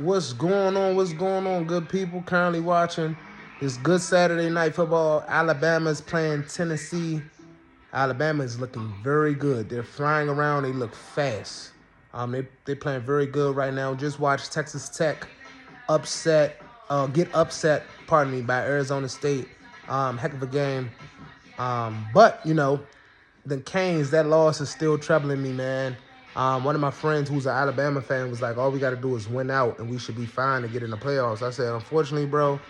What's going on? What's going on, good people? Currently watching this good Saturday night football. Alabama's playing Tennessee. Alabama is looking very good. They're flying around. They look fast. They playing very good right now. Just watched Texas Tech get upset. Pardon me, by Arizona State. Heck of a game. But the Canes, that loss is still troubling me, man. One of my friends who's an Alabama fan was like, all we got to do is win out and we should be fine to get in the playoffs. I said, unfortunately, bro,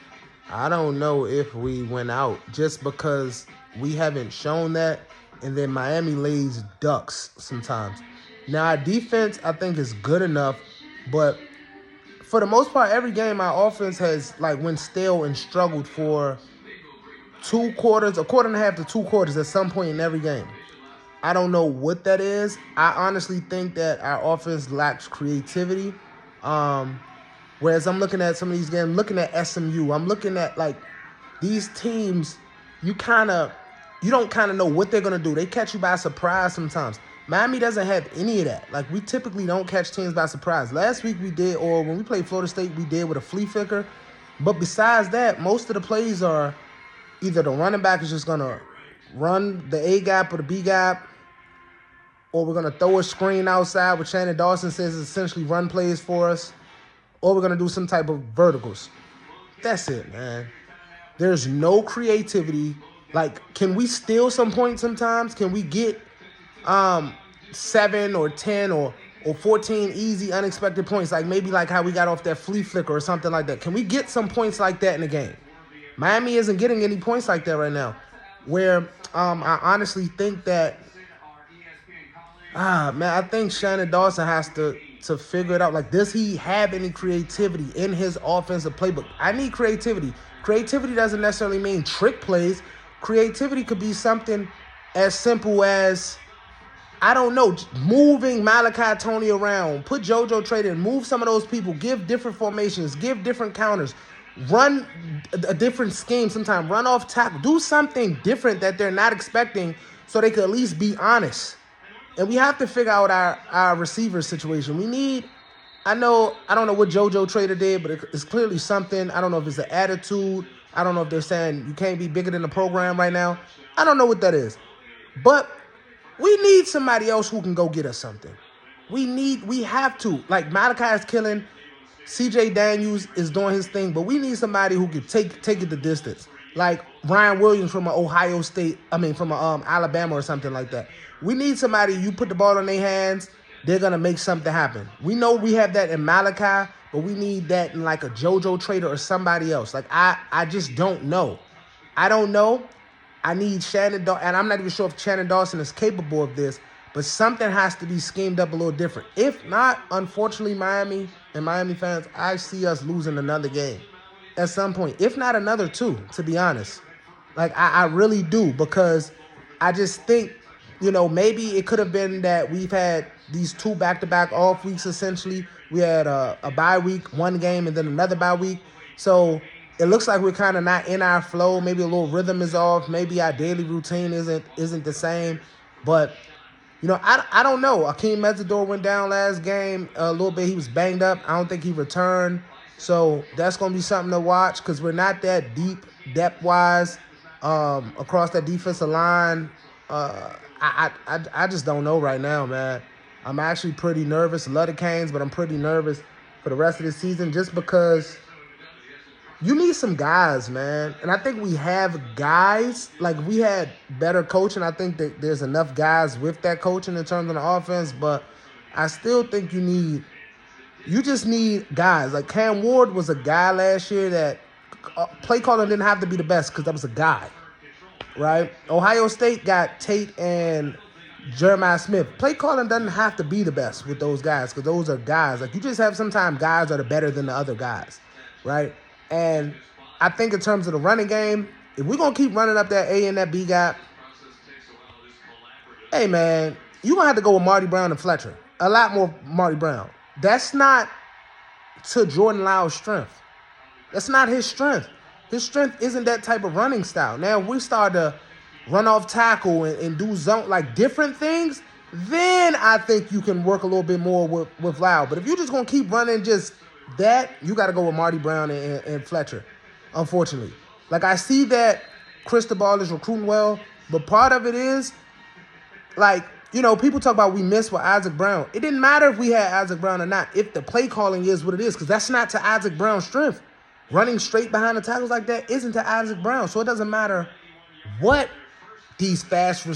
I don't know if we win out just because we haven't shown that. And then Miami lays ducks sometimes. Now, our defense, I think, is good enough. But for the most part, every game, our offense has, went stale and struggled for 2 quarters, a quarter and a half to 2 quarters at some point in every game. I don't know what that is. I honestly think that our offense lacks creativity. Whereas I'm looking at some of these games, looking at SMU, I'm looking at these teams, you don't know what they're going to do. They catch you by surprise sometimes. Miami doesn't have any of that. We typically don't catch teams by surprise. Last week we did, or when we played Florida State, we did with a flea flicker. But besides that, most of the plays are either the running back is just going to run the A gap or the B gap, or we're going to throw a screen outside, which Shannon Dawson says is essentially run plays for us, or we're going to do some type of verticals. That's it, man. There's no creativity. Can we steal some points sometimes? Can we get 7 or 10 or 14 easy, unexpected points? Maybe how we got off that flea flicker or something like that. Can we get some points like that in the game? Miami isn't getting any points like that right now. Where I honestly think that, I think Shannon Dawson has to figure it out. Does he have any creativity in his offensive playbook? I need creativity. Creativity doesn't necessarily mean trick plays. Creativity could be something as simple as, I don't know, moving Malachi Tony around, put JoJo Trader in, move some of those people, give different formations, give different counters, run a different scheme sometime, run off tackle, do something different that they're not expecting so they could at least be honest. And we have to figure out our receiver situation. I don't know what JoJo Trader did, but it's clearly something. I don't know if it's an attitude. I don't know if they're saying you can't be bigger than the program right now. I don't know what that is. But we need somebody else who can go get us something. We have to. Malachi is killing. CJ Daniels is doing his thing, but we need somebody who can take it the distance. Like Ryan Williams from from Alabama or something like that. We need somebody, you put the ball in their hands, they're going to make something happen. We know we have that in Malachi, but we need that in a JoJo Trader or somebody else. I just don't know. I don't know. I need Shannon Dawson, and I'm not even sure if Shannon Dawson is capable of this, but something has to be schemed up a little different. If not, unfortunately, Miami and Miami fans, I see us losing another game at some point. If not another 2, to be honest. I really do, because I just think, maybe it could have been that we've had these 2 back-to-back off weeks, essentially. We had a bye week, 1 game, and then another bye week. So it looks like we're kind of not in our flow. Maybe a little rhythm is off. Maybe our daily routine isn't the same. But, I don't know. Akeem Metzador went down last game a little bit. He was banged up. I don't think he returned. So that's going to be something to watch, because we're not that deep depth-wise across that defensive line. I just don't know right now, man. I'm actually pretty nervous. I love the Canes, but I'm pretty nervous for the rest of the season, just because you need some guys, man. And I think we have guys. We had better coaching. I think that there's enough guys with that coaching in terms of the offense, but I still think you just need guys. Cam Ward was a guy last year that play calling didn't have to be the best, because that was a guy, right? Ohio State got Tate and Jeremiah Smith. Play calling doesn't have to be the best with those guys, because those are guys. You just have sometimes guys that are better than the other guys, right? And I think in terms of the running game, if we're going to keep running up that A and that B gap, hey, man, you're going to have to go with Marty Brown and Fletcher. A lot more Marty Brown. That's not to Jordan Lyle's strength. That's not his strength. His strength isn't that type of running style. Now, if we start to run off tackle and do zone, different things, then I think you can work a little bit more with Lyle. But if you're just going to keep running just that you got to go with Marty Brown and Fletcher, unfortunately. Like, I see that Cristobal is recruiting well, but part of it is, like, people talk about we missed with Isaac Brown. It didn't matter if we had Isaac Brown or not, if the play calling is what it is, because that's not to Isaac Brown's strength. Running straight behind the tackles like that isn't to Isaac Brown. So it doesn't matter what these fast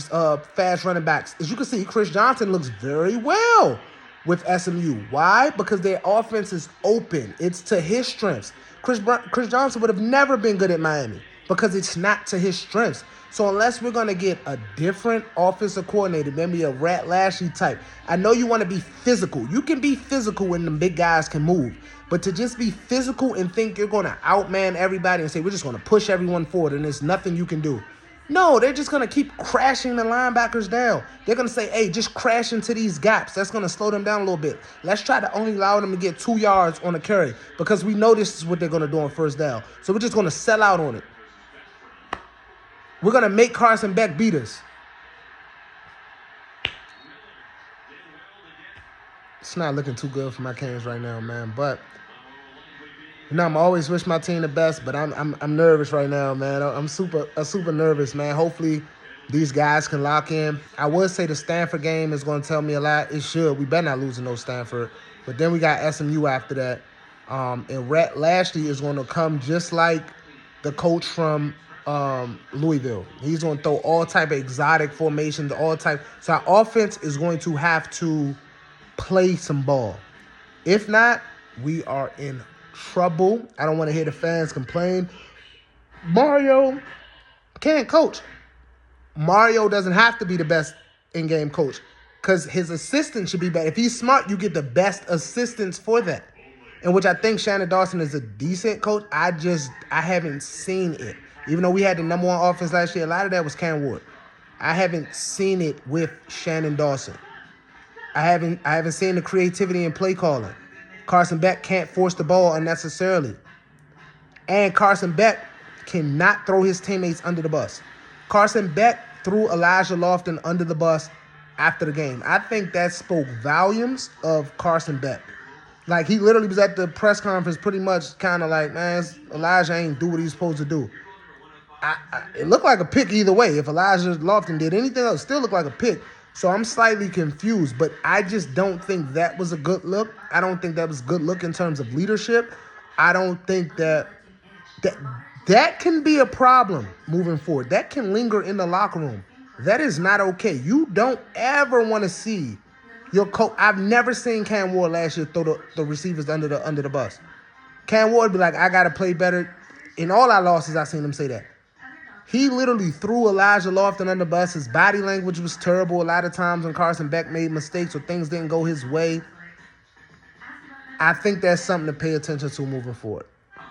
running backs. As you can see, Chris Johnson looks very well with SMU. Why? Because their offense is open. It's to his strengths. Chris Johnson would have never been good at Miami because it's not to his strengths. So unless we're going to get a different offensive coordinator, maybe a Rat Lashley type, I know you want to be physical. You can be physical when the big guys can move. But to just be physical and think you're going to outman everybody and say we're just going to push everyone forward and there's nothing you can do. No, they're just going to keep crashing the linebackers down. They're going to say, hey, just crash into these gaps. That's going to slow them down a little bit. Let's try to only allow them to get 2 yards on a carry because we know this is what they're going to do on first down. So we're just going to sell out on it. We're going to make Carson Beck beat us. It's not looking too good for my Canes right now, man. But, I'm always wish my team the best, but I'm nervous right now, man. I'm super nervous, man. Hopefully these guys can lock in. I would say the Stanford game is going to tell me a lot. It should. We better not lose to no Stanford. But then we got SMU after that. And Rat Lashley is going to come just like the coach from Louisville. He's going to throw all type of exotic formations, all type. So our offense is going to have to play some ball. If not, we are in trouble. I don't want to hear the fans complain. Mario can't coach. Mario doesn't have to be the best in-game coach because his assistant should be better. If he's smart, you get the best assistants for that. And which I think Shannon Dawson is a decent coach. I haven't seen it. Even though we had the number one offense last year, a lot of that was Cam Ward. I haven't seen it with Shannon Dawson. I haven't seen the creativity in play calling. Carson Beck can't force the ball unnecessarily. And Carson Beck cannot throw his teammates under the bus. Carson Beck threw Elijah Lofton under the bus after the game. I think that spoke volumes of Carson Beck. Like, he literally was at the press conference pretty much kind of like, man, Elijah ain't do what he's supposed to do. It looked like a pick either way. If Elijah Lofton did anything else, it still looked like a pick. So I'm slightly confused, but I just don't think that was a good look. I don't think that was a good look in terms of leadership. I don't think that can be a problem moving forward. That can linger in the locker room. That is not okay. You don't ever want to see your coach. I've never seen Cam Ward last year throw the receivers under the bus. Cam Ward be like, I got to play better. In all our losses, I've seen him say that. He literally threw Elijah Lofton under the bus. His body language was terrible a lot of times when Carson Beck made mistakes or things didn't go his way. I think that's something to pay attention to moving forward.